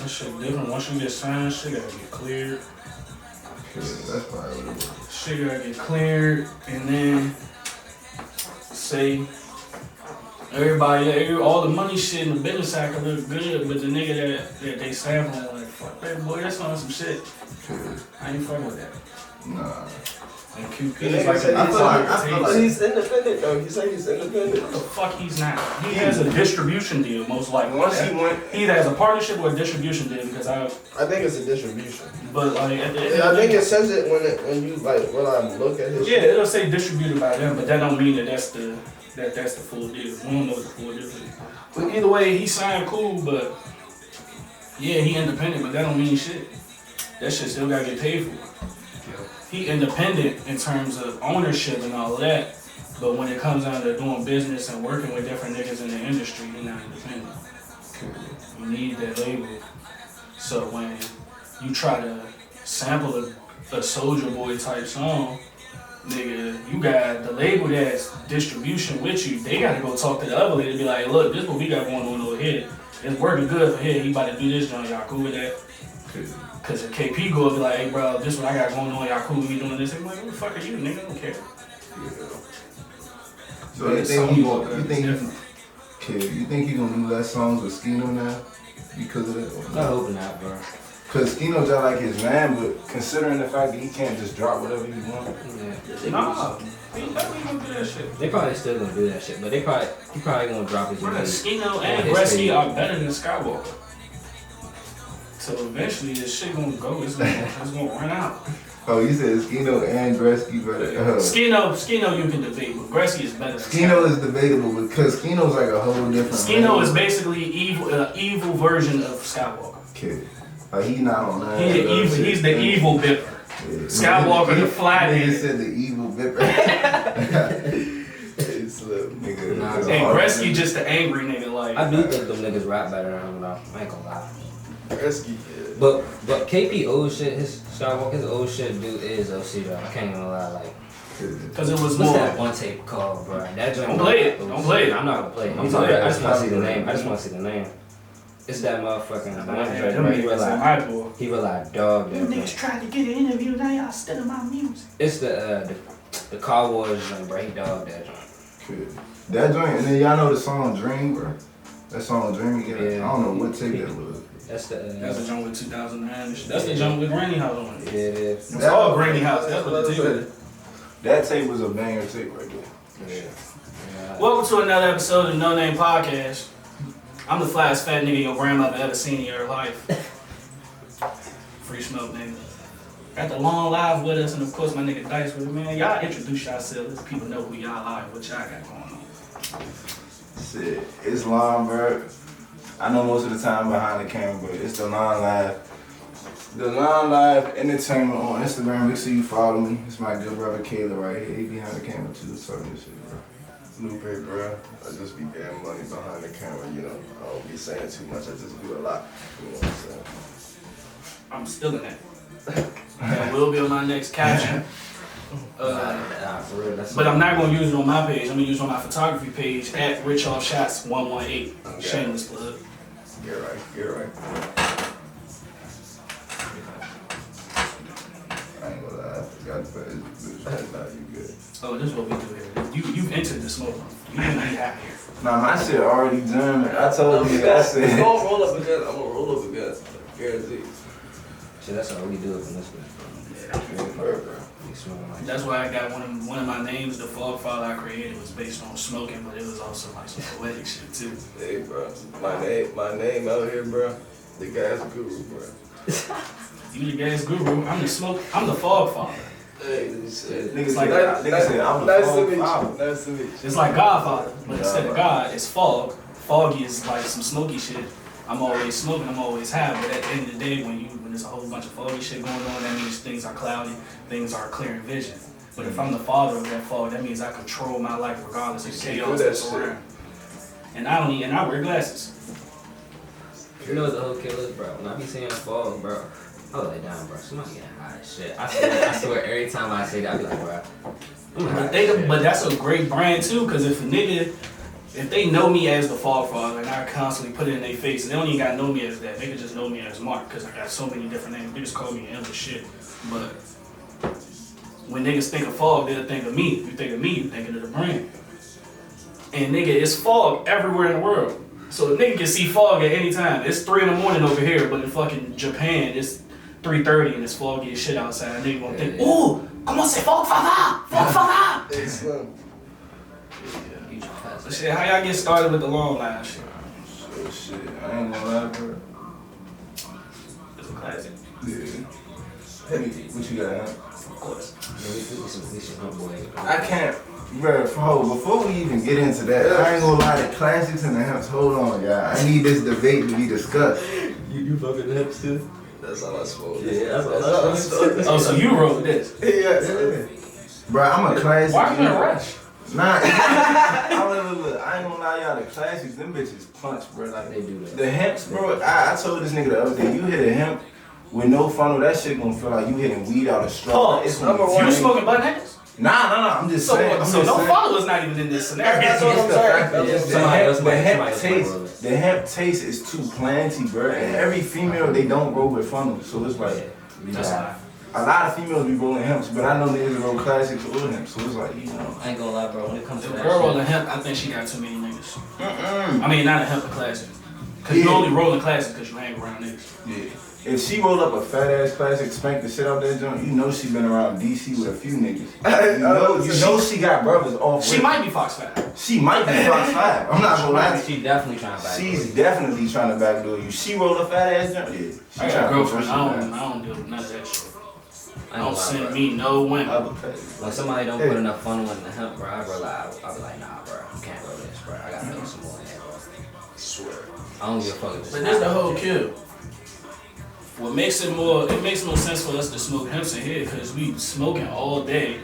That shit different. Once you get signed, shit gotta get cleared. Yeah, that's probably what it was. Shit gotta get cleared, and then say everybody, all the money shit in the business side can look good, but the nigga that they sampling like, fuck that boy, that's on some shit. Yeah. I ain't fucking with that. Nah. And QP Yeah, is like I feel like a he's independent though. He said he's independent. What the fuck he's not? He has a distribution deal, most likely. Once he went, he either has a partnership or a distribution deal because I think it's a distribution. But like, at the end I think it says it when you like when I look at his. Yeah, it'll say distributed by them, but that don't mean that that's the full deal. We don't know what the full deal is. But either way, he signed cool, but yeah, he independent, but that don't mean shit. That shit still gotta get paid for. He independent in terms of ownership and all of that, but when it comes down to doing business and working with different niggas in the industry, he's not independent. You need that label. So when you try to sample a Soulja Boy type song, nigga, you got the label that's distribution with you. They gotta go talk to the other lady and be like, look, this is what we got going on over here. It's working good for here. He about to do this, John. Y'all cool with that? Cause if KP go and be like, hey bro, this what I got going on, y'all cool with me doing this? I'm like, who the fuck are you, nigga? I don't care. So you think he gonna do less songs with Skino now because of that? I hope not, bro. Cause Skino's just like his man, but considering the fact that he can't just drop whatever he wants. Yeah. Nah, he definitely gonna do that shit. They probably still gonna do that shit, but he probably gonna drop his Bro, music. Skino and Gretzky are better than Skywalker. So eventually this shit gonna go, it's gonna run out. Oh, you said Skino and Gretzky better. Skino you can debate, but Gretzky is better. Skino is debatable because Skino's like a whole different. Skino is basically evil version of Skywalker. Kid. Like he's not on that. He's the evil bipper. Yeah. Skywalker the flathead. He said the evil bipper. And Gretzky just the angry nigga. Like I do think them niggas rap better than him though. I ain't gonna lie. Gretzky, yeah. But KP old shit, his old shit dude is OC though. I can't even lie, like. Cause it was What's more. that one tape called, bro? That joint. Don't play it. Don't play it. I'm not gonna play it. I just wanna see the name. It's that motherfucking one joint, bro. He realized dog that. You niggas tried to get an interview, now y'all stealing my music. It's the Car Wars joint, bro. He dog that joint. That joint, and then y'all know the song Dream, bro. That song Dream, yeah. I don't know what tape that was. That's the joint with 2009. That's the joint with Granny House on it. Yeah, it is. It's all Granny House. That's what the tape is. That tape was a banger tape right there. Yeah. Welcome to another episode of No Name Podcast. I'm the flyest fat nigga your grandmother ever seen in your life. Free smoke, nigga. Got the long live with us, and of course my nigga Dice with it, man. Y'all introduce yourselves. Let people know who y'all are, what y'all got going on. Shit, it's Lon, bro. I know most of the time behind the camera, but it's the Lon Live. The Lon Live Entertainment on Instagram. Make sure you follow me. It's my good brother Kayla right here. He behind the camera too, so this shit, bro. Blueberry, bro. I just be getting money behind the camera, you know. I don't be saying too much. I just do a lot. You know what I'm saying? I'm still in that. That will be on my next caption. But I'm not gonna use it on my page. I'm gonna use it on my photography page at RichOffShots118. Shameless plug. Get right. I ain't gonna lie, I forgot to put it. Nah, you good. Oh, this is what we do here. You've entered the smoke room. You didn't be happy here. Nah, my shit already done. I told you, I said. I'm gonna roll up again. Guaranteed. Shit, that's all we do up in this bitch, bro. That's why I got one of my names, the Fog Father I created was based on smoking, but it was also like some poetic shit too. Hey, bro. My name out here, bro. The gas guru, bro. You the gas guru. I'm the Fog Father. Hey, Niggas like say I'm the Fog Father. Nice to meet you. It's like Godfather, but instead of God, it's fog. Foggy is like some smoky shit. I'm always smoking, I'm always high, but at the end of the day, when there's a whole bunch of foggy shit going on, that means things are cloudy, things are clear in vision. But if I'm the father of that fog, that means I control my life regardless of chaos that's around. And I wear glasses. You know what the whole kill is, bro? When I be saying fog, bro, I was like, damn, bro, somebody getting high as shit. I swear every time I say that, I be like, bro, But that's a great brand too, because if a nigga if they know me as the Fog Frog and I constantly put it in their face, and they don't even gotta know me as that. They can just know me as Mark because I got so many different names. They just call me endless shit. But when niggas think of Fog, they'll think of me. If you think of me, you thinking of the brand. And nigga, it's Fog everywhere in the world. So a nigga can see Fog at any time. It's 3 in the morning over here, but in fucking Japan, it's 3:30 and it's foggy as shit outside. A nigga gonna think, ooh, comment c'est Fog Frog? Fog Frog! Hey, Slim. So shit, how y'all get started with the long line shit? So shit, I ain't gonna lie, bro. It's a classic. Yeah. Hey, what you got, huh? Of course. We should hump boy. I can't, bro, before we even get into that, I ain't gonna lie, the classics and the hemps, hold on, y'all. I need this debate to be discussed. You fucking the hips too? That's all I smoke. Yeah, that's all I smoke. Oh, so you wrote this? Yeah. Bro, I'm a classic. Why you in a rush? Nah, look, I ain't gonna lie, y'all, the classics, them bitches punch, bro. Like, They do that. the hemps, bro, I told this nigga the other day, you hit a hemp with no funnel, that shit gonna feel like you hitting weed out of straw. Oh, It's gonna be you funny. smoking butt niggas? Nah, I'm just saying. So no followers not even in this scenario. That's what I'm saying. The hemp taste is too planty, bro. And every female, they don't roll with funnels, so it's like, That's nah. A lot of females be rolling hemps, but I know niggas roll classics or hemps, so it's like, you know. I ain't gonna lie, bro. When it comes to The that girl shit, rolling hemp, I think she got too many niggas. Mm-mm. I mean, not a hemp, a classic. Cause you Yeah. only rolling classic cause you hang around niggas. Yeah. If she roll up a fat ass classic, spank the shit out that joint, you know she been around DC with a few niggas. You know she got brothers off. She might be Fox 5. She might be Fox 5. I'm not gonna lie. she definitely trying to back. She's definitely trying to backdoor you. She roll a fat ass joint. Yeah. She I got a tryna girlfriend. push I don't deal with none of that shit. I Don't ain't gonna lie, send bro. me no women. When somebody don't put enough funnel in the hemp, bro, I'll be like, nah, bro, you can't roll this, bro. I gotta know some more in there, bro. Swear. I don't give a fuck if it's But that's the whole kill. What makes it more sense for us to smoke hemps in here, cause we smoking all day.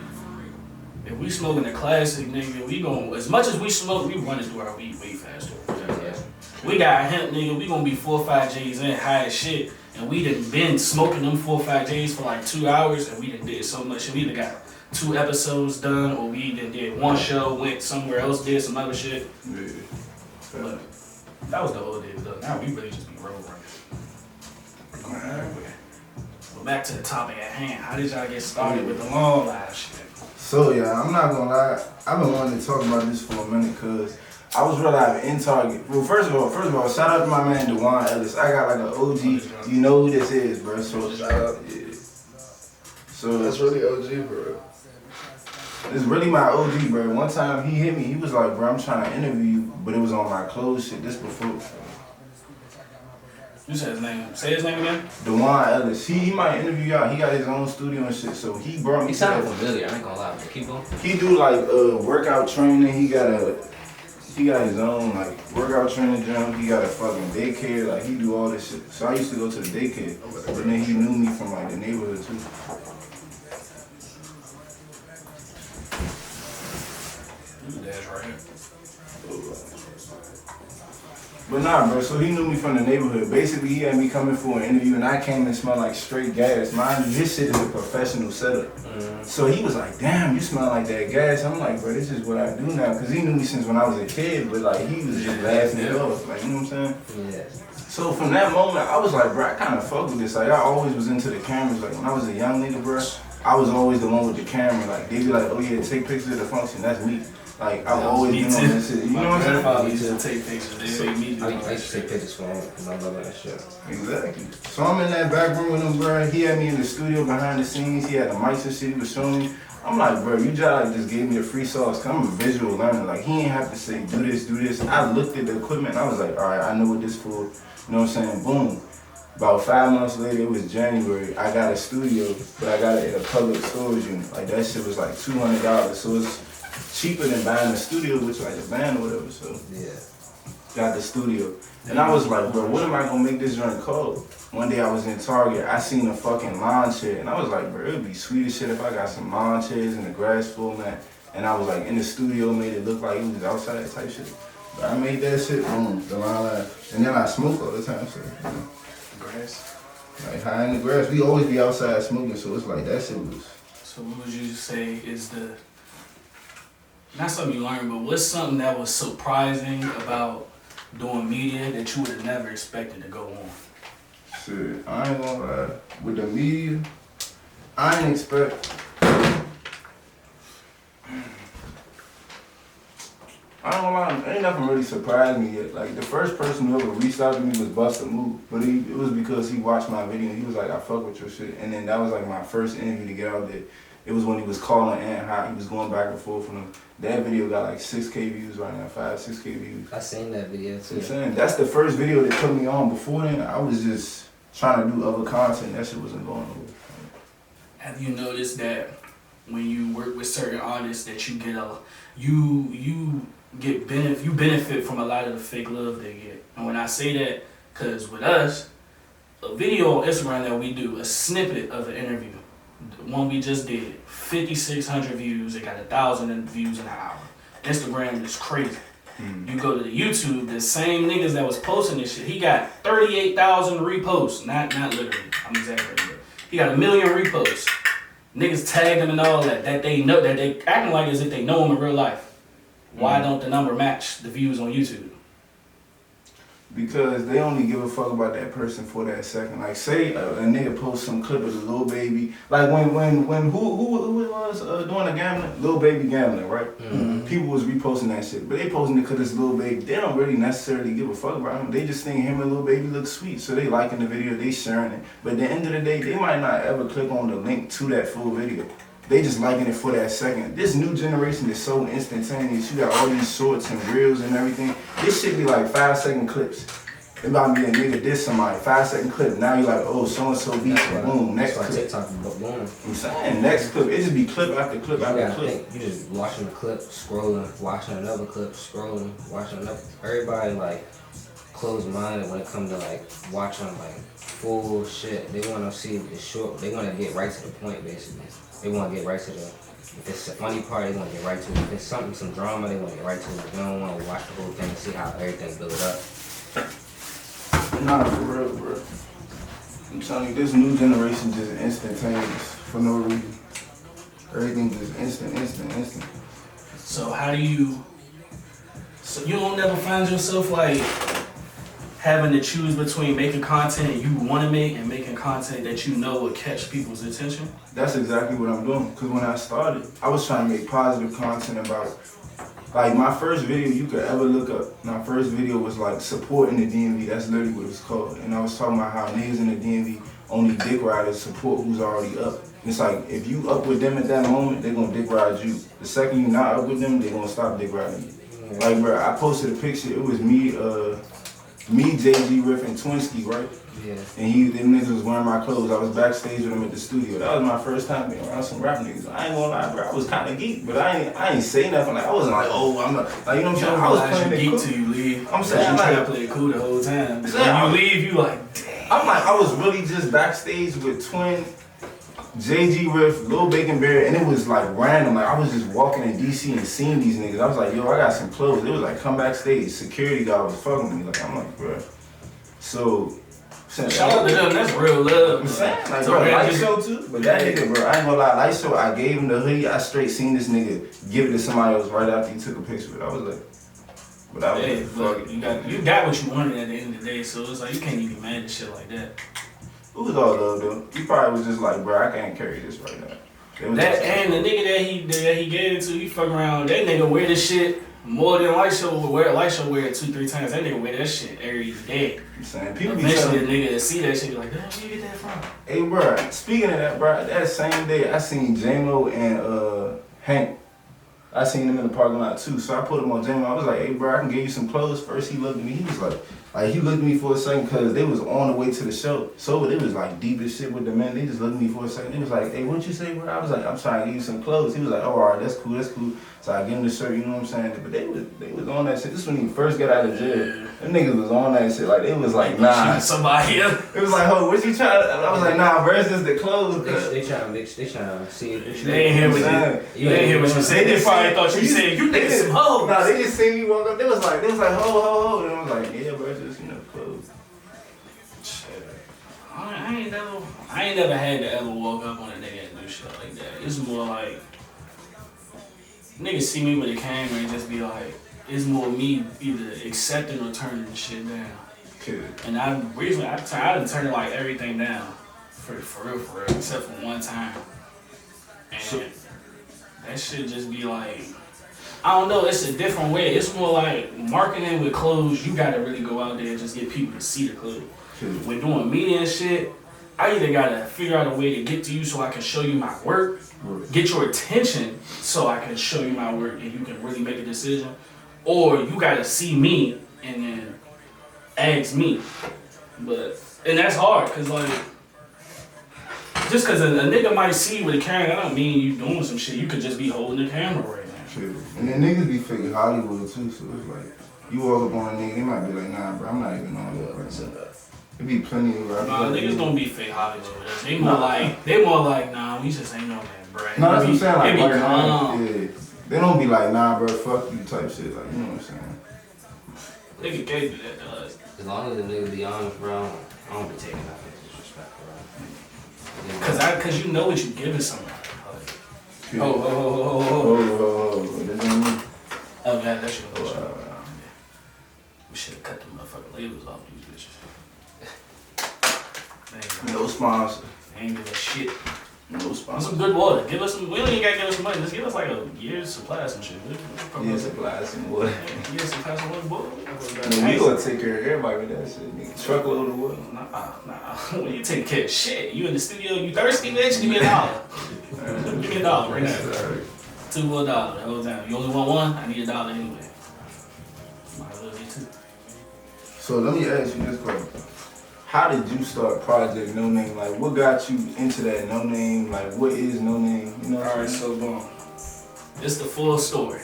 If we smoking a classic, nigga, we gon' as much as we smoke, we running through our weed way faster. Yeah. We got a hemp, nigga, we gonna be 4 or 5 J's in, high as shit, and we done been smoking them 4 or 5 J's for like 2 hours, and we done did so much. We either got 2 episodes done, or we done did 1 show, went somewhere else, did some other shit. Yeah. But that was the old days, though. Now we really just be road running. But back to the topic at hand. How did y'all get started with the long live shit? So yeah, I'm not gonna lie. I've been wanting to talk about this for a minute because I was real live in Target. Well, first of all, shout out to my man Dewan Ellis. I got like an OG. You know who this is, bro. So Shout out. yeah. So That's really OG, bro. it's really my OG, bro. One time he hit me. He was like, bro, I'm trying to interview you, but it was on my clothes shit. This before. You said his name. Say his name again. Dewan Ellis. He might interview y'all. He got his own studio and shit. So he brought me He to sounded that. familiar, I ain't gonna lie, but keep going. He do like workout training. He got his own like workout training gym. He got a fucking daycare. Like he do all this shit. So I used to go to the daycare, but then he knew me from like the neighborhood too. That's right here. But nah, bro, so he knew me from the neighborhood. Basically, he had me coming for an interview, and I came and smelled like straight gas. Mind you, this shit is a professional setup. So he was like, damn, you smell like that gas. I'm like, bro, this is what I do now. Because he knew me since when I was a kid, but like, he was just laughing it off. Like, you know what I'm saying? Yeah. So from that moment, I was like, bro, I kind of fuck with this. Like, I always was into the cameras. Like, when I was a young nigga, bro, I was always the one with the camera. Like, they be like, oh yeah, take pictures of the function. That's me. Like, I've always been on that shit. You know what I'm saying? My grandfather used to take pictures. They made me do I it. used to take pictures for him because I love that shit. Exactly. So I'm in that back room with him, bro. He had me in the studio behind the scenes. He had the mics and shit he was showing me. I'm like, bro, you just gave me the free sauce. Cause I'm a visual learner. Like, he ain't have to say, do this, do this. I looked at the equipment and I was like, all right, I know what this for. You know what I'm saying? Boom. About 5 months later, it was January. I got a studio, but I got it in a public storage unit. Like, that shit was like $200. So it's cheaper than buying a studio, which like a van or whatever. So Yeah. got the studio. And I was like, bro, what am I gonna make this joint called? One day I was in Target, I seen a fucking lawn chair, and I was like, bro, it'd be sweet as shit if I got some lawn chairs in the grass format. And I was like in the studio, made it look like it was outside type shit. But I made that shit, boom, the lawn life. And then I smoke all the time, so, you know. Grass. Like high in the grass. We always be outside smoking, so it's like that shit was. So what would you say is not something you learned, but what's something that was surprising about doing media that you would have never expected to go on? Shit, I ain't gonna lie. With the media, I ain't expect. I don't lie, ain't nothing really surprised me yet. Like, the first person who ever reached out to me was Busta Move, but it was because he watched my video and he was like, I fuck with your shit. And then that was like my first interview to get out there. It was when he was calling Ant Hot, he was going back and forth from him. That video got like 6K views right now, 6K views. I seen that video too. I'm saying, that's the first video that took me on. Before then, I was just trying to do other content, that shit wasn't going over. Have you noticed that when you work with certain artists that you get you benefit from a lot of the fake love they get? And when I say that, cause with us, a video on Instagram that we do, a snippet of an interview, the one we just did, 5,600 views, it got 1,000 views in an hour. Instagram is crazy. You go to the YouTube, the same niggas that was posting this shit, he got 38,000 reposts. Not literally, I'm exaggerating, but he got 1 million reposts. Niggas tagged him and all that they know, that they acting like as if they know him in real life. Why don't the number match the views on YouTube? Because they only give a fuck about that person for that second. Like, say a nigga posts some clip of the Lil Baby. Like when who it was doing the gambling? Lil Baby gambling, right? Mm-hmm. People was reposting that shit, but they posting it because it's Lil Baby. They don't really necessarily give a fuck about him. They just think him and Lil Baby look sweet, so they liking the video, they sharing it. But at the end of the day, they might not ever click on the link to that full video. They just liking it for that second. This new generation is so instantaneous. You got all these shorts and reels and everything. This shit be like 5-second clips. It might be a nigga diss somebody, 5-second clip. Now you like, oh, so-and-so beat you, boom, next clip. TikTok, boom. I'm saying, next clip. It just be clip after clip after clip. You just watching the clip, scrolling, watching another clip, scrolling, watching another. Everybody like closed-minded when it comes to like watching like full shit. They want to see the short. They want to get right to the point, basically. They want to get right to the. If it's a funny part, they want to get right to it. If it's something, some drama, they want to get right to it. They don't want to watch the whole thing and see how everything's built up. Nah, for real, bro. I'm telling you, this new generation just instantaneous for no reason. Everything just instant. So how do you? So you don't never find yourself like having to choose between making content you want to make and making content that you know will catch people's attention? That's exactly what I'm doing. Because when I started, I was trying to make positive content about, like, my first video you could ever look up. My first video was like supporting the DMV. That's literally what it was called. And I was talking about how niggas in the DMV, only dick riders support who's already up. It's like, if you up with them at that moment, they're gonna dick ride you. The second you not up with them, they're gonna stop dick riding you. Like, bro, I posted a picture. It was me, JG Riff, and Twinsky, right? Yeah. And them niggas was wearing my clothes. I was backstage with them at the studio. That was my first time being around some rap niggas. I ain't gonna lie, bro. I was kind of geek, but I ain't say nothing. Like, I wasn't like, oh, I'm not, like, you know what I'm saying? I was playing it cool. Till you leave. I'm saying, you like, try to play it cool the whole time. When you leave, you like, damn. I'm like, I was really just backstage with Twin, JG Riff, Lil Bacon Bear, and it was like random. Like, I was just walking in DC and seeing these niggas. I was like, yo, I got some clothes. It was like, come backstage. Security guard was fucking with me. Like, I'm like, bro. So, shout out to them, that's real love. I'm saying, like, bro, Light Show too. But that nigga, bro, I ain't gonna lie, Light Show, I gave him the hoodie. I straight seen this nigga give it to somebody else right after he took a picture of it. I was like, but I was hey, like, fuck it. You got what you wanted at the end of the day, so it's like, you can't even mad at shit like that. It was all love though. He probably was just like, bro, I can't carry this right now. That and the nigga that he gave it to, he fucking around. That nigga wear this shit more than Light Show will wear. Light Show wear it 2-3 times. That nigga wear that shit every day. I'm saying, people eventually the nigga that see that shit be like, where you get that from? Hey, bro, speaking of that, bro, that same day I seen J-Lo and Hank. I seen them in the parking lot too, so I put him on J-Lo. I was like, hey, bro, I can give you some clothes. First he looked at me, he was like he looked at me for a second because they was on the way to the show. So it was like deep as shit with the men. They just looked at me for a second. He was like, hey, what'd you say, bro? I was like, I'm trying to give you some clothes. He was like, oh, all right, that's cool. So I gave him the shirt, you know what I'm saying? But they was on that shit. This when he first got out of jail. Them niggas was on that shit. Like, it was like, nah. Somebody else. It was like, oh, what you trying to? I was like, nah, bro, it's just the clothes. They trying to see if they ain't hear what you ain't hear what you said. They probably thought you said, you niggas some hoes. Nah, they just seen me walk up. They was like, ho. And I was like, yeah, bro, it's just, clothes. I ain't never had to ever walk up on a nigga and do shit like that. It's more like, niggas see me with a camera and just be like, it's more me either accepting or turning the shit down. Kid. And I done turned like everything down. For real, except for one time. And that shit just be like, I don't know, it's a different way. It's more like marketing with clothes, you gotta really go out there and just get people to see the clothes. When doing media and shit, I either gotta figure out a way to get to you so I can show you my work, get your attention so I can show you my work and you can really make a decision, or you gotta see me and then ask me. And that's hard, cause like, just cause a nigga might see you with a camera, that don't mean you doing some shit. You could just be holding the camera right now. True. And then niggas be faking Hollywood too, so it's like, you walk up on a nigga, they might be like, nah, bro, I'm not even on that right now. There be plenty of Nah, niggas don't be fake Hollywood. They more like, nah, we just ain't on that, bro. No, that's what I'm saying, like, they be right calm. now, yeah. They don't be like, nah, bro, fuck you type shit, like, you know what I'm saying? Nigga can't do that to us. As long as the nigga be honest, bro, I don't be taking nothing disrespect, bro. Cause you know what you giving somebody. Yeah. Oh. This ain't me. Oh, man, that shit was We should have cut the motherfucking labels off these bitches. No sponsor. Ain't give a shit. No Want sponsor. some good water. Give us some. We don't even gotta give us some money. Just give us like a year's supply of some shit. Yeah, supply some water. Year's supply of some water. We gonna take care of everybody with that shit, nigga. Truckload of water. Nah. When you take care of shit, you in the studio, you thirsty, bitch? Give me $1. Give me $1 right now. $2 for $1 the whole time. You only want one? I need $1 anyway. Might as well get two. So let me ask you this question. How did you start Project NoName? Like, what got you into that NoName? Like, what is NoName? You know what I'm saying? Alright, so boom. It's the full story.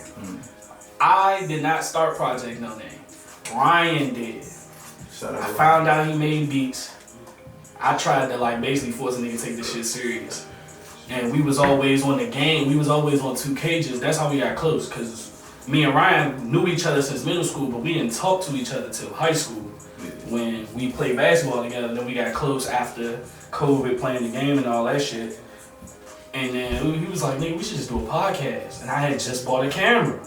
I did not start Project NoName. Ryan did. Shout out I to found out he made beats. I tried to like basically force a nigga to take this shit serious. And we was always on the game. We was always on 2 cages. That's how we got close. Cause me and Ryan knew each other since middle school, but we didn't talk to each other till high school. When we played basketball together, then we got close after COVID, playing the game and all that shit. And then he was like, nigga, we should just do a podcast. And I had just bought a camera.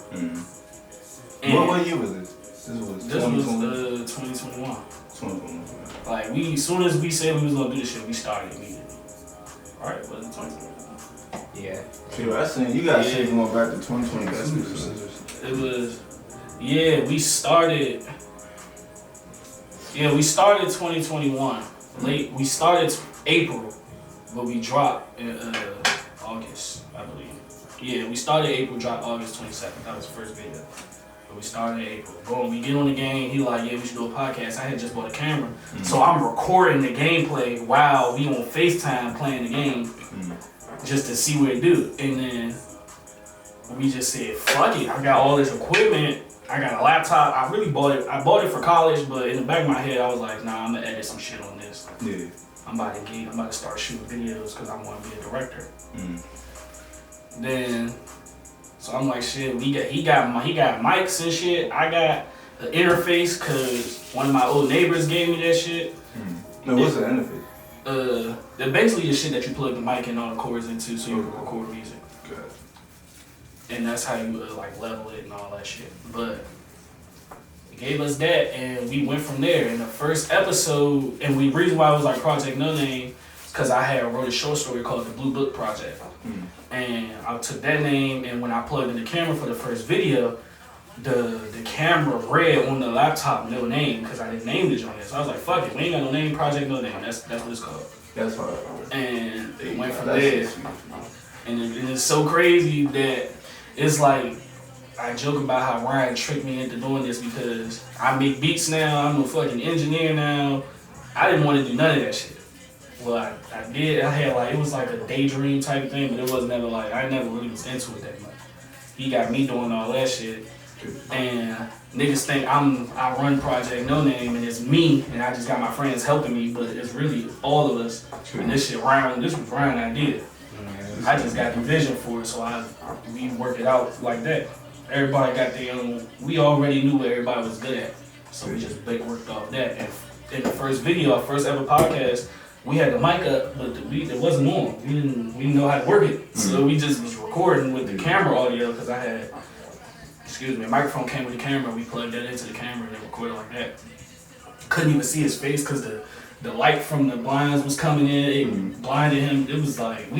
And what year was this? This was 2021. 2021. Like, as soon as we said we was gonna do this shit, we started immediately. Alright, was it 2021? Yeah. Dude, I seen you got shit going back to 2022. It was, we started 2021. Late, we started April, but we dropped in August, I believe. Yeah, we started April, dropped August 22nd. That was the first video. But we started in April. Boom, we get on the game. He like, yeah, we should do a podcast. I had just bought a camera. So I'm recording the gameplay while we on FaceTime playing the game just to see what it do. And then we just said, fuck it. I got all this equipment. I got a laptop. I really bought it. I bought it for college, but in the back of my head, I was like, nah, I'm gonna edit some shit on this. Yeah. I'm about to start shooting videos because I want to be a director. Then, so I'm like, shit. He got mics and shit. I got the interface because one of my old neighbors gave me that shit. No, what's the interface? They're basically the shit that you plug the mic and all the cords into so you can record music. Good. And that's how you like level it and all that shit. But they gave us that and we went from there. In the first episode, and the reason why I was like Project NoName is because I had wrote a short story called the Bluebook Project. And I took that name, and when I plugged in the camera for the first video, the camera read on the laptop NoName because I didn't name the joint. So I was like, fuck it, we ain't got no name, Project NoName. That's what it's called. That's hard. And it went from there. And it's so crazy that it's like, I joke about how Ryan tricked me into doing this because I make beats now, I'm a fucking engineer now. I didn't want to do none of that shit. Well, I did, it was like a daydream type of thing, but it was never like, I never really was into it that much. He got me doing all that shit. And niggas think I run Project NoName and it's me and I just got my friends helping me, but it's really all of us. And this was Ryan's idea. I just got the vision for it, so we work it out like that. Everybody got their own, we already knew what everybody was good at. So we just worked off that. And in the first video, our first ever podcast, we had the mic up, but the beat it wasn't on. We didn't know how to work it, so we just was recording with the camera audio because I had, a microphone came with the camera. We plugged that into the camera and then recorded like that. Couldn't even see his face because the light from the blinds was coming in. It blinded him. It was like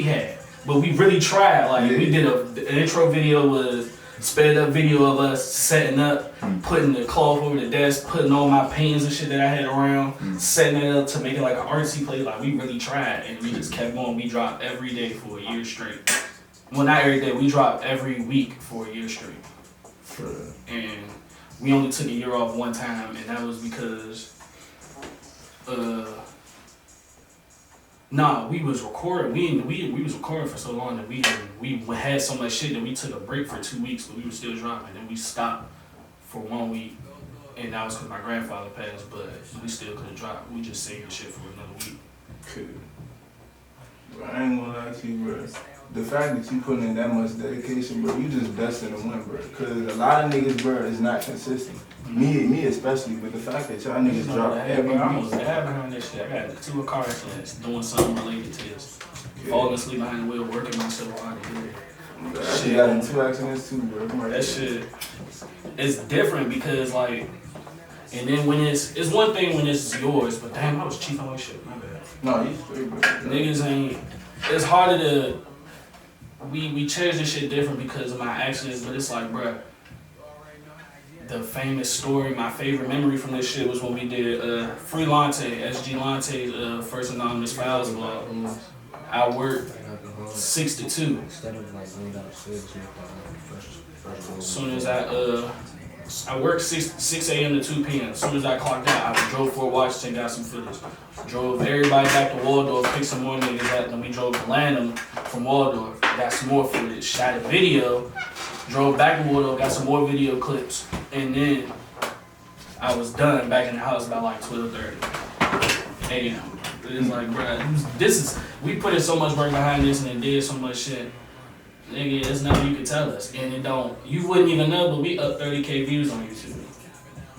but we really tried. Like we did the intro video was sped up video of us setting up, putting the cloth over the desk, putting all my paintings and shit that I had around, setting it up to make it like an artsy place. Like we really tried, and we just kept going. We dropped every day for a year straight. Well, not every day. We dropped every week for a year straight. And we only took a year off one time, and that was because we was recording. We was recording for so long that we had so much shit that we took a break for 2 weeks, but we were still dropping. Then we stopped for 1 week, and that was because my grandfather passed. But we still couldn't drop. We just saved the shit for another week. Cool. I ain't gonna lie to you, bro. The fact that you putting in that much dedication, bro, you just destined to win, bro. Cause a lot of niggas, bro, is not consistent. Me especially, but the fact that y'all niggas drop every week. I was bad behind this shit. I got 2 car accidents doing something related to this. Falling asleep behind the wheel, working myself out of here. Shit, got in 2 accidents too, bro. That shit, it's different because like, and then when it's one thing when it's yours, but damn, I was cheap on my shit. My bad. No, you straight, bro. Niggas ain't. It's harder to. We changed this shit different because of my accidents, but it's like, bruh, the famous story, my favorite memory from this shit was when we did Free Lante, SG Lante's first anonymous files vlog. I worked 6 to 2. As soon as I worked 6 a.m. to 2 p.m. As soon as I clocked out, I drove for Washington, got some footage. Drove everybody back to Waldorf, picked some more niggas up, then we drove to Lanham from Waldorf, got some more footage, shot a video, drove back to Waldorf, got some more video clips, and then I was done back in the house by like 12:30 a.m. It's like, bruh, we put in so much work behind this and it did so much shit. Nigga, there's nothing you can tell us. And you wouldn't even know, but we up 30K views on YouTube.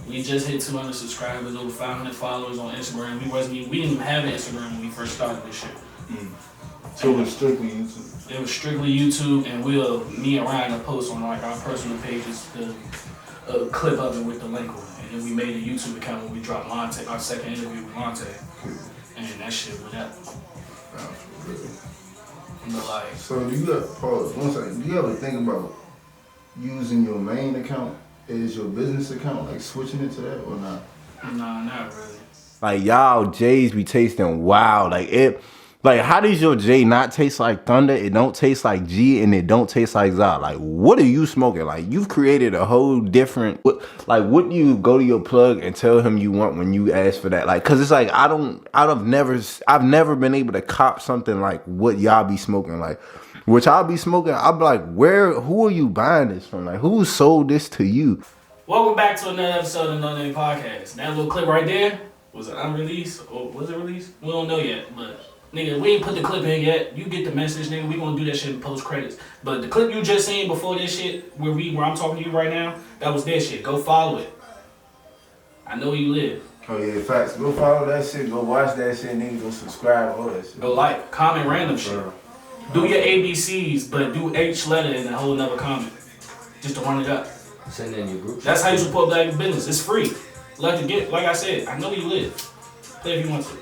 We just hit 200 subscribers, over 500 followers on Instagram. We didn't even have an Instagram when we first started this shit. So it was strictly YouTube? It was strictly YouTube, and me and Ryan will post on like our personal pages a clip of it with the link on it. And then we made a YouTube account when we dropped Lante, our second interview with Lante. And that shit went up. Like, so do you ever think about using your main account as your business account, like switching it to that or not? Nah, not really. Like y'all J's be tasting wild. Like how does your J not taste like Thunder? It don't taste like G, and it don't taste like Zod. Like what are you smoking? Like you've created a whole different. What do you go to your plug and tell him you want when you ask for that? Like, cause it's like I've never been able to cop something like what y'all be smoking. Like, which I'll be smoking. I'll be like, who are you buying this from? Like, who sold this to you? Welcome back to another episode of NoName Podcast. That little clip right there was it unreleased or was it released? We don't know yet, but. Nigga, we ain't put the clip in yet. You get the message, nigga. We gonna do that shit in post credits. But the clip you just seen before this shit, where I'm talking to you right now, that was their shit. Go follow it. I know where you live. Oh yeah, facts. Go follow that shit. Go watch that shit, nigga. Go subscribe, all that shit. Go like, comment random shit. Do your ABCs, but do H letter in a whole nother comment, just to run it up. Send in your group. That's how you support black business. It's free. Like I said, I know where you live. Play if you want to.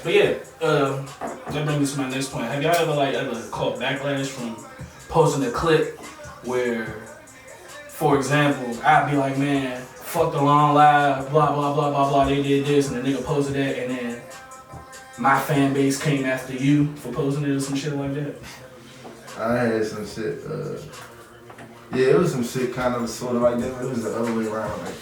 But yeah, that brings me to my next point. Have y'all ever caught backlash from posting a clip where, for example, I'd be like, man, fuck the long live, blah, blah, blah, blah, blah, they did this, and the nigga posted that, and then my fan base came after you for posting it or some shit like that? I had some shit, yeah, it was some shit kind of sort of like that, but it was the other way around. Like,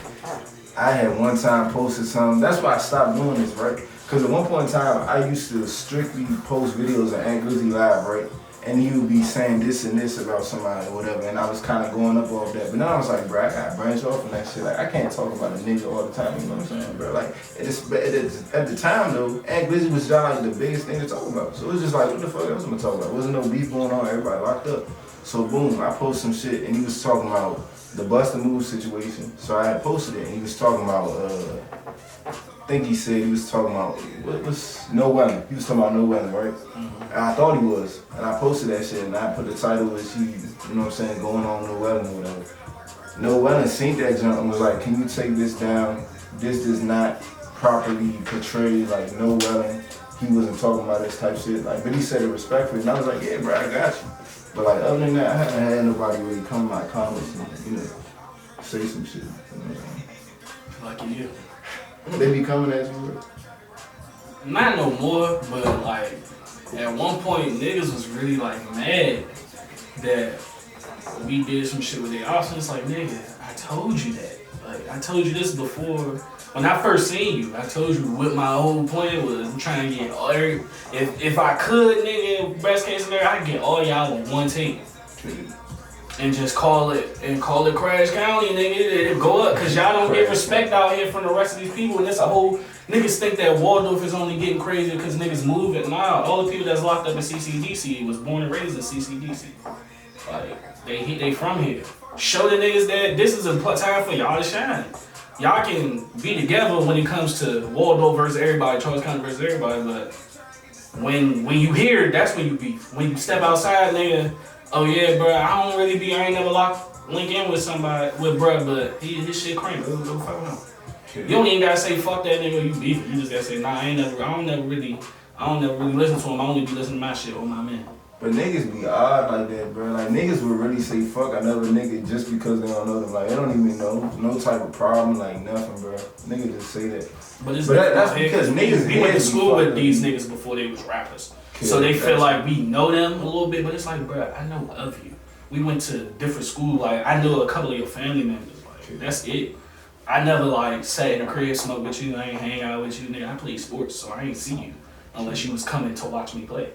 I had one time posted something, that's why I stopped doing this, right? Because at one point in time, I used to strictly post videos on Aunt Glizzy Live, right? And he would be saying this and this about somebody or whatever, and I was kind of going up off that. But then I was like, bro, I got to branch off from that shit. Like, I can't talk about a nigga all the time, you know what I'm saying, bro? Like, at the time, though, Aunt Glizzy was just like the biggest thing to talk about. So it was just like, what the fuck else am I talking about? Wasn't no beef going on, everybody locked up. So boom, I posted some shit, and he was talking about the Bust a Move situation. So I had posted it, and he was talking about, think he said he was talking about, what was NoName. He was talking about NoName, right? And I thought he was. And I posted that shit and I put the title as he, you know what I'm saying, going on NoName or whatever. NoName seen that jump and was like, can you take this down? This does not properly portray like NoName. He wasn't talking about this type shit. Like, but he said it respectfully. And I was like, yeah, bro, I got you. But like, other than that, I haven't had nobody really come to my comments and, you know, say some shit. You know what I'm saying? Lucky you. They be coming at you. Not no more, but like at one point niggas was really like mad that we did some shit with their options. It's like, nigga, I told you that. Like, I told you this before. When I first seen you, I told you what my whole plan was. I'm trying to get all if I could, nigga, best case scenario, I could get all y'all on one team. And just call it Crash County, nigga. It'll go up, cause y'all don't get respect out here from the rest of these people. And it's a whole niggas think that Waldorf is only getting crazier because niggas move it. Nah, all the people that's locked up in CCDC was born and raised in CCDC. Like they from here. Show the niggas that this is a time for y'all to shine. Y'all can be together when it comes to Waldorf versus everybody, Charles County versus everybody. But when you hear, that's when you beef. When you step outside, nigga. Oh yeah, bro, I ain't never link in with somebody, with bruh, but his shit crank, go fuck with him. You don't even gotta say fuck that nigga, you beefing. You just gotta say, nah, I don't never really listen to him, I only be listening to my shit or my man. But niggas be odd like that, bro. Like, niggas would really say fuck another nigga just because they don't know them. Like, they don't even know, no type of problem, like nothing, bro. Niggas just say that. But that's because niggas we went to school with these niggas before they was rappers. So they feel like we know them a little bit, but it's like, bro, I know of you. We went to different school. Like, I know a couple of your family members. Like, that's it. I never like sat in the crib, smoked with you. I ain't hang out with you, nigga. I play sports, so I ain't see you unless you was coming to watch me play.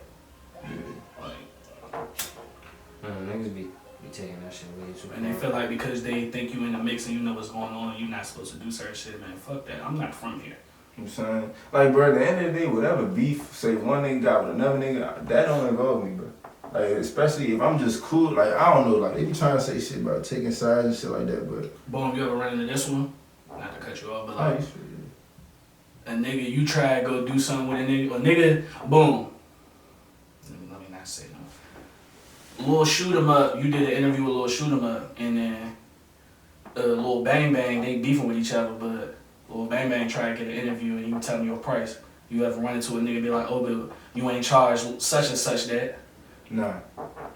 Niggas be taking that shit way too. And they feel like because they think you in the mix and you know what's going on, and you're not supposed to do certain shit, man. Fuck that. I'm not from here. You know what I'm saying? Like, bro, at the end of the day, whatever beef, say one nigga got with another nigga, that don't involve me, bro. Like, especially if I'm just cool, like, I don't know, like, they be trying to say shit about taking sides and shit like that, but. Boom, you ever run into this one? Not to cut you off, but like, a nigga, you try to go do something with a nigga, boom. Let me not say no. Lil Shoot 'em Up, you did an interview with Lil Shoot 'em Up, and then Lil Bang Bang, they beefing with each other, but Lil Bang Bang try to get an interview and you tell me your price. You ever run into a nigga and be like, oh, but you ain't charged such and such that? Nah,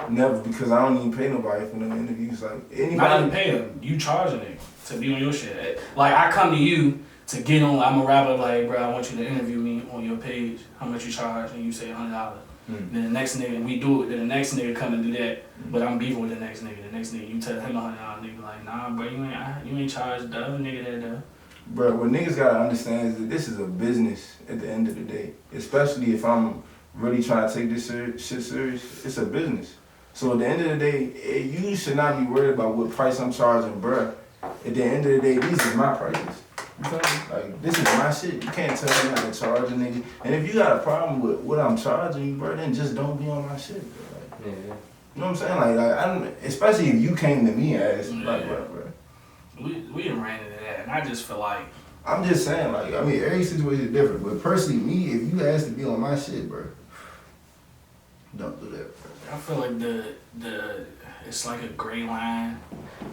never, because I don't even pay nobody for no interviews. Like, anybody. Not even pay them, you charge a nigga to be on your shit. Like, I come to you to get on, I'm a rapper, like, bro, I want you to interview me on your page, how much you charge, and you say $100. Then the next nigga, we do it, then the next nigga come and do that, but I'm beefing with the next nigga. The next nigga, you tell him $100, nigga like, nah, bro, you ain't charged the other nigga that though. Bro, what niggas gotta understand is that this is a business at the end of the day. Especially if I'm really trying to take this shit serious, it's a business. So at the end of the day, you should not be worried about what price I'm charging, bro. At the end of the day, these is my prices. You feel me? Like, this is my shit. You can't tell me how to charge a nigga. And if you got a problem with what I'm charging you, bro, then just don't be on my shit, bro. Like, Yeah. You know what I'm saying? Like I don't, especially if you came to me and asked, like, bro. We done ran into that, and I just feel like. I'm just saying, like, I mean, every situation is different. But personally, me, if you ask to be on my shit, bro, don't do that, bro. I feel like it's like a gray line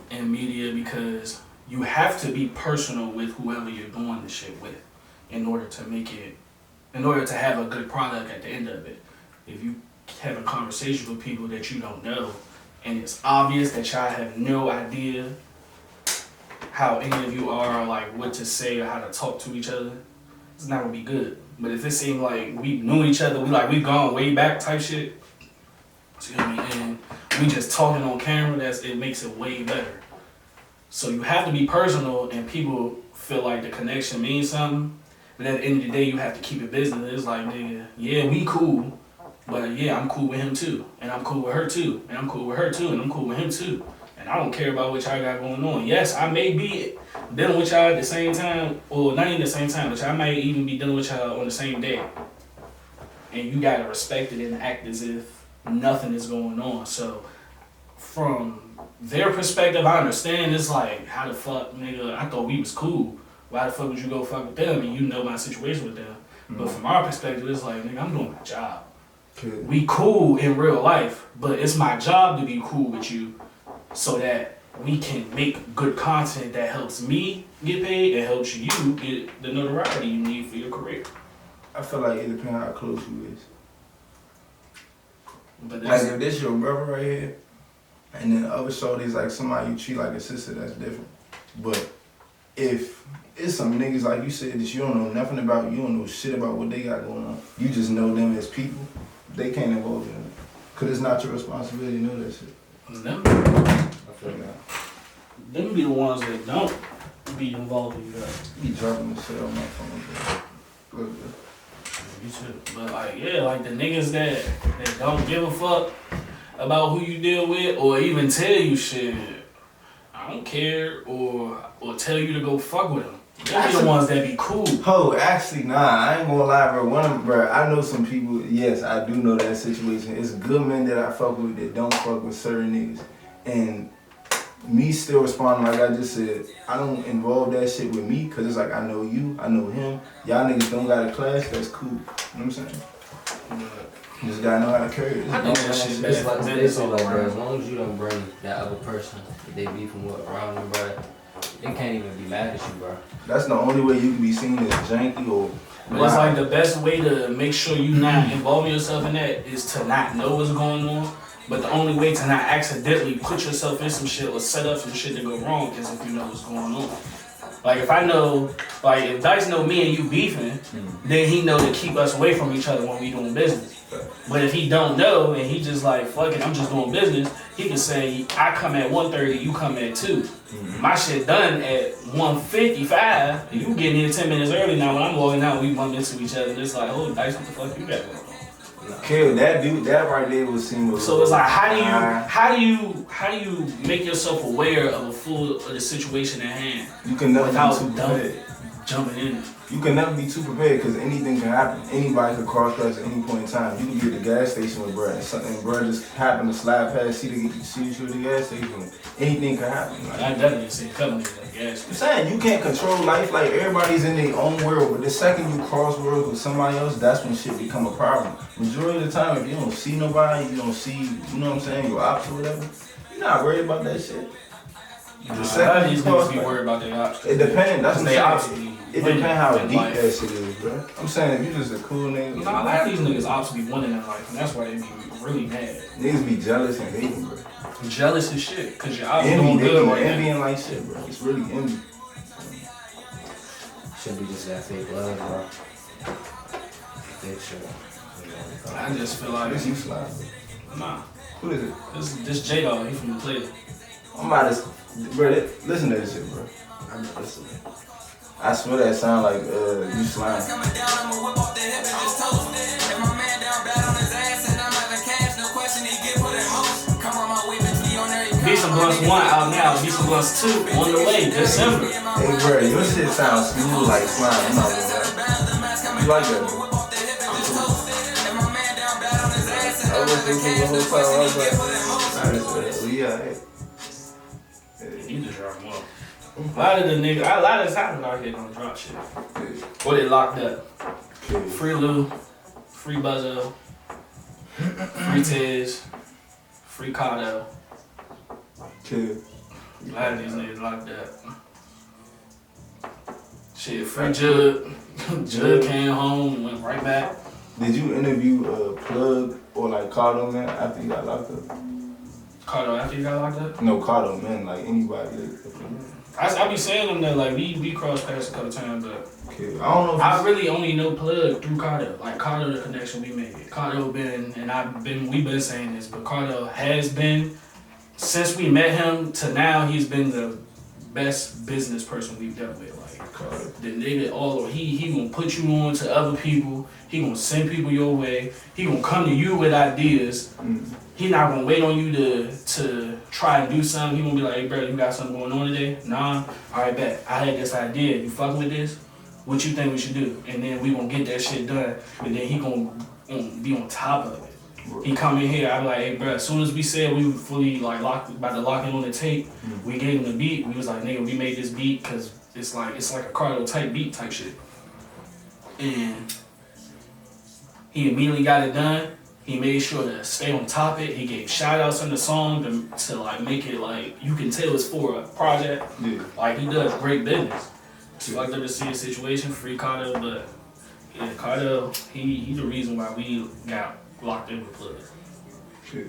in media because you have to be personal with whoever you're doing the shit with in order to have a good product at the end of it. If you have a conversation with people that you don't know and it's obvious that y'all have no idea how any of you are, or like what to say or how to talk to each other, it's not gonna be good. But if it seemed like we knew each other, we gone way back type shit, excuse me, and we just talking on camera, it makes it way better. So you have to be personal and people feel like the connection means something, but at the end of the day you have to keep it business. It's like, nigga, yeah, we cool, but yeah, I'm cool with him too, and I'm cool with her too, and I'm cool with her too, and I'm cool with him too. And I don't care about what y'all got going on. Yes, I may be dealing with y'all at the same time, or not even the same time, but I might even be dealing with y'all on the same day. And you gotta respect it and act as if nothing is going on. So from their perspective, I understand. It's like, how the fuck, nigga, I thought we was cool. why the fuck would you go fuck with them? And you know my situation with them. But from our perspective, it's like, nigga, I'm doing my job. We cool in real life, but it's my job to be cool with you so that we can make good content that helps me get paid and helps you get the notoriety you need for your career. I feel like it depends how close you is. But like if this your brother right here, and then the other shorty's like somebody you treat like a sister, that's different. But if it's some niggas like you said that you don't know nothing about, you don't know shit about what they got going on, you just know them as people, they can't involve in it. Cause it's not your responsibility to know that shit. Them, I feel that. Them be the ones that don't be involved in that. Be dropping the shit on my phone, bro. Look, bro. You too. But like, yeah, like the niggas that don't give a fuck about who you deal with or even tell you shit, I don't care, or tell you to go fuck with them. They be the ones that be cool. Oh, actually, nah, I ain't gonna lie, bro. I know some people, yes, I do know that situation. It's good men that I fuck with that don't fuck with certain niggas. And me still responding like I just said, I don't involve that shit with me, cause it's like I know you, I know him. Y'all niggas don't got a clash, that's cool. You know what I'm saying? You just gotta know how to carry it. I think that shit bad. It's like this, like, bro, as long as you don't bring that other person that they beefing with around them, bro, they can't even be mad at you, bro. That's the only way you can be seen as janky or. But it's like the best way to make sure you not involving yourself in that is to not know what's going on. But the only way to not accidentally put yourself in some shit or set up some shit to go wrong is if you know what's going on. Like if I know, like if Dice know me and you beefing, then he know to keep us away from each other when we doing business. But if he don't know and he just like, fuck it, I'm just doing business, he can say, I come at 1:30, you come at 2. My shit done at 1:55, you getting here 10 minutes early now. When I'm walking out, we bump into each other and it's like, oh, Dice, what the fuck you got going on? Kill that dude, that right there was seen. So it's like, how do you make yourself aware of the situation at hand? You can never without be too prepared. Jumping in. You can never be too prepared because anything can happen. Anybody can cross us at any point in time. You can be at the gas station with bruh and something, bruh just happen to slide past, see you at the gas station. Anything can happen. Like, I definitely see companies at the gas station. I'm saying you can't control life. Like everybody's in their own world, but the second you cross worlds with somebody else, that's when shit become a problem. Majority of the time, if you don't see nobody, you don't see, you know what I'm saying, your ops or whatever, you're not worried about that shit. The second these niggas be worried about their ops. It depends. That's what I'm saying. It depends how deep life. that shit is, bro. I'm saying if you just a cool nigga. Nah, a lot of these niggas ops be winning in life, and that's why they be really mad. Niggas be jealous and hating, bro. Jealous as shit, cause your ops Envy, doing they good be right now. envying like shit, bro. It's really envy. Should be just that fake love, bro. Fake shit. I just feel like This you slide, bro. nah. Who is it? This J-Dog, he from the play. I'm about to, bro, listen to this shit, bro. I'm listening. I swear that sound like you slime. Visa Blunts 1 out now, Visa Blunts 2 on the way, December. Hey, bro, your shit sounds smooth like slime. I'm not gonna lie. You like that, bro? I was thinking the whole time, I was like, yeah, hey. You just drop them up. A lot of the time out here don't drop shit. Or they locked up. Free Lou, free Buzzo, free Tiz, free Cardo. Kid. A lot of these niggas locked up. Shit, free Jug. Jug came home, went right back. Did you interview Plug or like Cardo Man after you got locked up? Cardo after you got locked up? No, Cardo Man, like anybody. I be saying them that like we crossed paths a couple times, but Okay. I don't know if I really only know Plug through Cardo. Like Cardo, the connection we made. Cardo we've been saying this, but Cardo has been, since we met him to now, he's been the best business person we've dealt with. Like the nigga, he gonna put you on to other people. He gonna send people your way. He gonna come to you with ideas. He not gonna wait on you to try and do something. He gonna be like, hey bro, you got something going on today? Nah. Alright, bet. I had this idea. You fucking with this? What you think we should do? And then we gonna get that shit done. And then he gonna be on top of it. He come in here, I be like, hey bro, as soon as we said we were fully like about to lock in on the tape, we gave him the beat. We was like, nigga, we made this beat because it's like a cardio type beat type shit. And he immediately got it done. He made sure to stay on topic. He gave shout outs in the song to like make it like you can tell it's for a project. Yeah. Like he does great business. It's fucked up to see a situation, free Carter, but yeah, Carter, he the reason why we got locked in with Plug. Shit.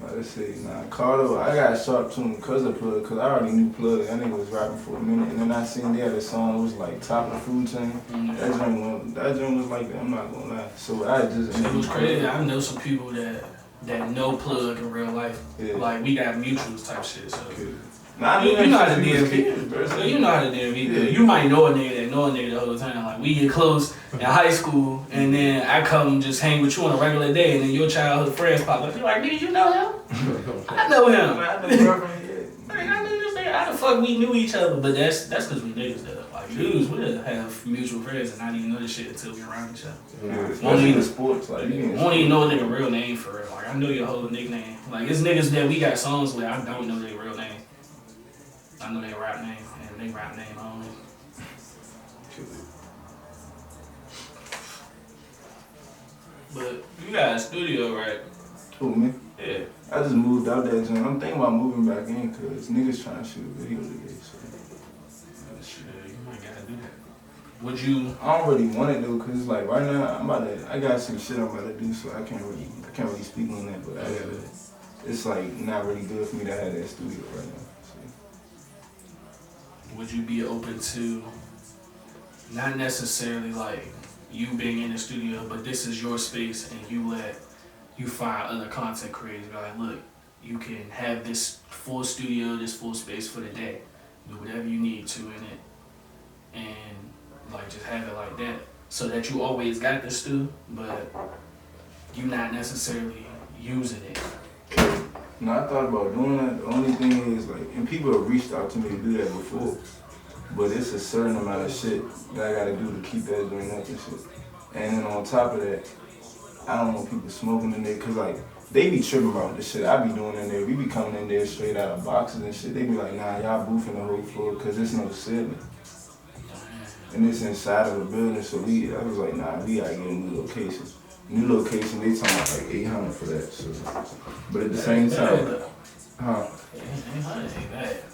Let's see, Cardo, I got sharp to him because of Plug, because I already knew Plug. That nigga was rapping for a minute, and then I seen they had a song that was like top of the food chain. Mm-hmm. That joint was like that, I'm not gonna lie. So I just... It was crazy. I know some people that know Plug in real life. Yeah. Like, we got mutuals type shit, so... Okay. Nah, you know how to DMV. You know how to DMV. Yeah. You might know a nigga the whole time. Like, we get close in high school, and then I come just hang with you on a regular day, and then your childhood friends pop up. You're like, nigga, you know him? I know him. I know girlfriend. I knew this nigga. How the fuck we knew each other? But that's because we niggas though. Like, dudes, we'll have mutual friends and not even know this shit until we around each other. Yeah, especially in sports. Like, you won't even know a nigga real name for real. Like, I know your whole nickname. Like, it's niggas that we got songs with, I don't know their real name. I know their rap name and they rap name only. But you got a studio, right? Who, me? Yeah. I just moved out that joint. I'm thinking about moving back in because niggas trying to shoot a video today. So. Shit, you might gotta do that. Would you? I don't really want it though, cause it's like right now I got some shit I'm about to do, so I can't really speak on that. But it's like not really good for me to have that studio right now. Would you be open to not necessarily like you being in the studio, but this is your space and you find other content creators like, look, you can have this full studio, this full space for the day, do whatever you need to in it, and like just have it like that, so that you always got the stew, but you not necessarily using it. No, I thought about doing that. The only thing is, like, and people have reached out to me to do that before, but it's a certain amount of shit that I gotta do to keep that joint up and shit. And then on top of that, I don't want people smoking in there, cause like, they be tripping about the shit I be doing in there. We be coming in there straight out of boxes and shit. They be like, nah, y'all boofing the whole floor, cause there's no ceiling. And it's inside of a building, so I was like, nah, we gotta get a new location. New location, they talking about like 800 for that. So, but at the same time,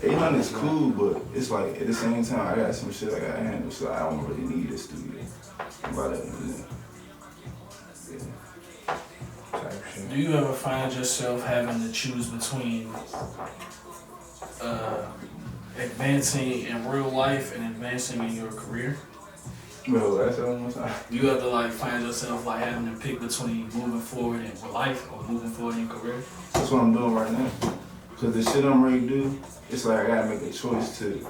800 is cool, but it's like at the same time, I got some shit I gotta handle, so I don't really need a studio. Do you ever find yourself having to choose between advancing in real life and advancing in your career? Bro, that's one more time. You ever like find yourself like having to pick between moving forward in life or moving forward in your career? That's what I'm doing right now. Cause the shit I'm ready to do, it's like I gotta make a choice to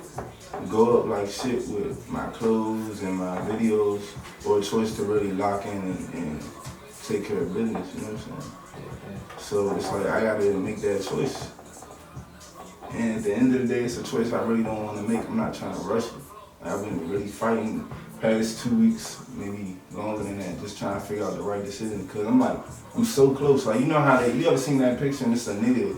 go up like shit with my clothes and my videos, or a choice to really lock in and take care of business, you know what I'm saying? So it's like I gotta make that choice. And at the end of the day, it's a choice I really don't want to make. I'm not trying to rush it. I've been really fighting past 2 weeks, maybe longer than that, just trying to figure out the right decision. Cause I'm so close. Like, you know how you ever seen that picture and it's a nigga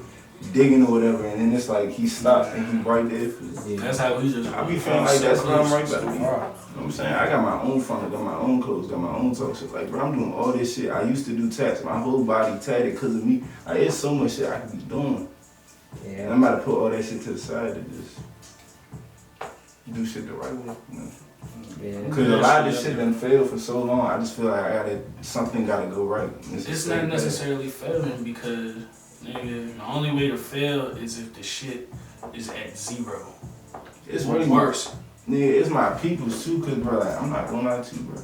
digging or whatever, and then it's like he stopped and he right there. Yeah. That's how we just. I be feeling like that's what I'm right back. You know what I'm saying? I got my own funnel, got my own clothes, got my own talk shit. Like, bro, I'm doing all this shit. I used to do tats. My whole body tatted because of me. Like, it's so much shit I could be doing. Yeah. And I'm about to put all that shit to the side to just do shit the right way, you know? Yeah. Because a lot of this shit done failed for so long, I just feel like something gotta go right. It's not necessarily failing because, nigga, the only way to fail is if the shit is at zero. It's really worse. Nigga, it's my peoples too, cause bro, like, I'm not gonna lie to you, bro.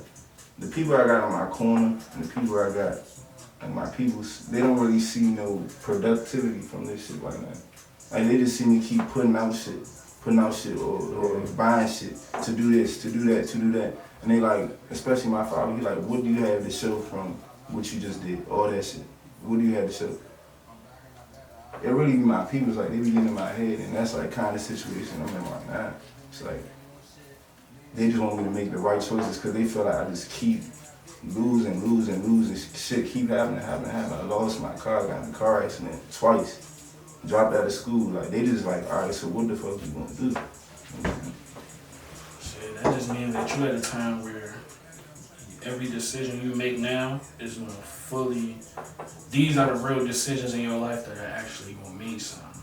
The people I got on my corner and the people I got, like my peoples, they don't really see no productivity from this shit right now. Like, they just see me keep putting out shit or buying shit to do this, to do that, to do that. And they like, especially my father, he like, what do you have to show from what you just did? All that shit. What do you have to show? It really be my people's, like, they be getting in my head, and that's like kind of situation I'm in right now. It's like, they just want me to make the right choices because they feel like I just keep losing. Shit keep happening. I lost my car, got in a car accident twice. Dropped out of school. Like, they just like, all right, so what the fuck you gonna do? just means that you're at a time where every decision you make now is gonna fully. These are the real decisions in your life that are actually gonna mean something.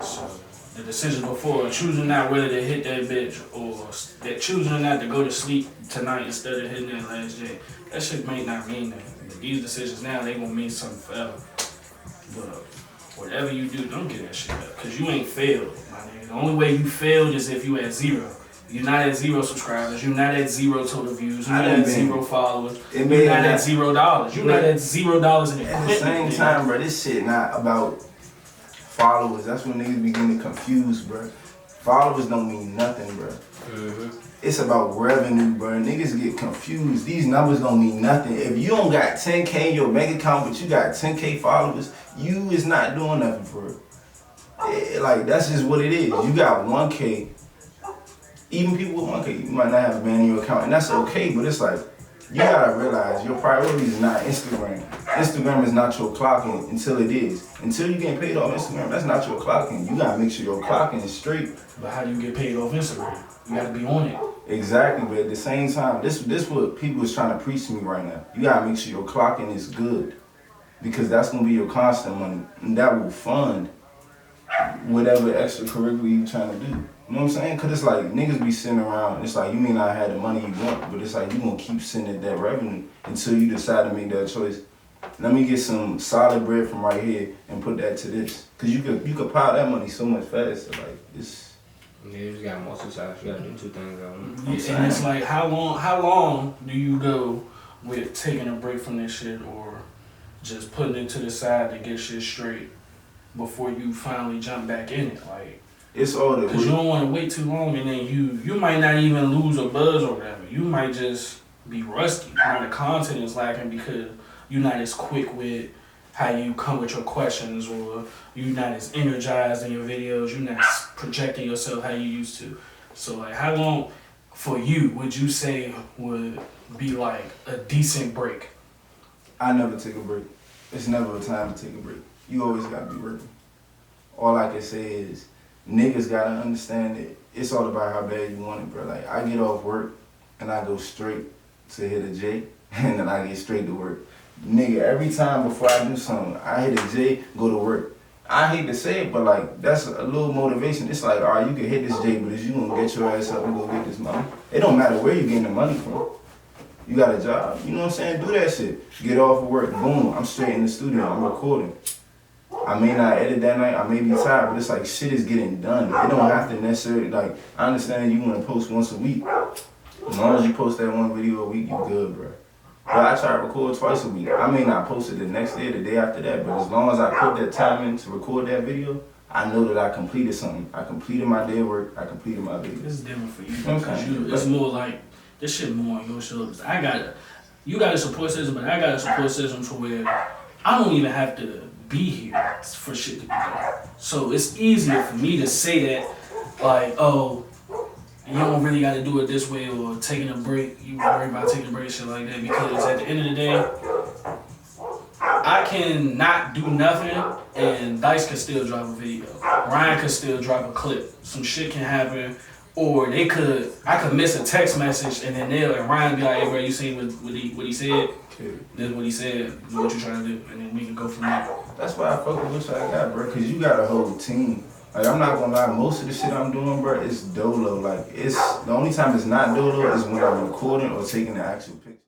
So the decision before choosing not whether to hit that bitch or that choosing not to go to sleep tonight instead of hitting that last J, that shit may not mean nothing. But these decisions now, they gonna mean something forever. But whatever you do, don't get that shit up, cause you ain't failed, my nigga. The only way you failed is if you at 0. You're not at 0 subscribers. You're not at 0 total views. You're not at 0 followers. You're not at $0. You're not at $0 in equipment. At the same time, bro, this shit not about followers. That's when niggas be getting confused, bro. Followers don't mean nothing, bro. It's about revenue, bro. Niggas get confused. These numbers don't mean nothing. If you don't got 10K in your bank account, but you got 10K followers, you is not doing nothing for it. Like, that's just what it is. You got 1K. Even people with 1K, you might not have a man in your account, and that's okay, but it's like, you gotta realize your priority is not Instagram. Instagram is not your clocking until it is. Until you get paid off Instagram, that's not your clocking. You gotta make sure your clocking is straight. But how do you get paid off Instagram? You gotta be on it. Exactly, but at the same time, this what people is trying to preach to me right now. You gotta make sure your clocking is good, because that's gonna be your constant money, and that will fund whatever extracurricular you trying to do. You know what I'm saying? Cause it's like niggas be sitting around. It's like you may not have the money you want, but it's like you gonna keep sending that revenue until you decide to make that choice. Let me get some solid bread from right here and put that to this. Cause you could pile that money so much faster. Like it's. Yeah, you just got multitask. You gotta do 2 things at once. And it's like, how long do you go with taking a break from this shit or just putting it to the side to get shit straight before you finally jump back in it? Like, it's all the. Cause you don't want to wait too long, and then you might not even lose a buzz or whatever. You might just be rusty. The content is lacking because you're not as quick with how you come with your questions, or you're not as energized in your videos. You're not projecting yourself how you used to. So like, how long for you would you say would be like a decent break? I never take a break. It's never a time to take a break. You always gotta be working. All I can say is, niggas gotta understand it. It's all about how bad you want it, bro. Like, I get off work and I go straight to hit a J, and then I get straight to work. Nigga, every time before I do something, I hit a J, go to work. I hate to say it, but like, that's a little motivation. It's like, all right, you can hit this J, but is you gonna get your ass up and go get this money? It don't matter where you getting the money from. You got a job, you know what I'm saying? Do that shit. Get off of work, boom, I'm straight in the studio, I'm recording. I may not edit that night, I may be tired, but it's like shit is getting done. It don't have to necessarily, like, I understand you want to post once a week. As long as you post that one video a week, you good, bro. But I try to record twice a week. I may not post it the next day or the day after that, but as long as I put that time in to record that video, I know that I completed something. I completed my day of work, I completed my video. It's different for you because it's more like, this shit more on your shoulders. You got a support system, but I got a support system to where I don't even have to be here for shit to be done. So it's easier for me to say that, like, oh, you don't really got to do it this way, or taking a break, you worry about taking a break, shit like that, because at the end of the day, I can not do nothing and Dice can still drop a video. Ryan could still drop a clip. Some shit can happen, or I could miss a text message and then Ryan be like, hey bro, you see what he said? This is what he said, this is what you trying to do, and then we can go from there. That's why I fuck with what I got, bro, cause you got a whole team. Like, I'm not gonna lie, most of the shit I'm doing, bro, is dolo. Like, the only time it's not dolo is when I'm recording or taking the actual picture.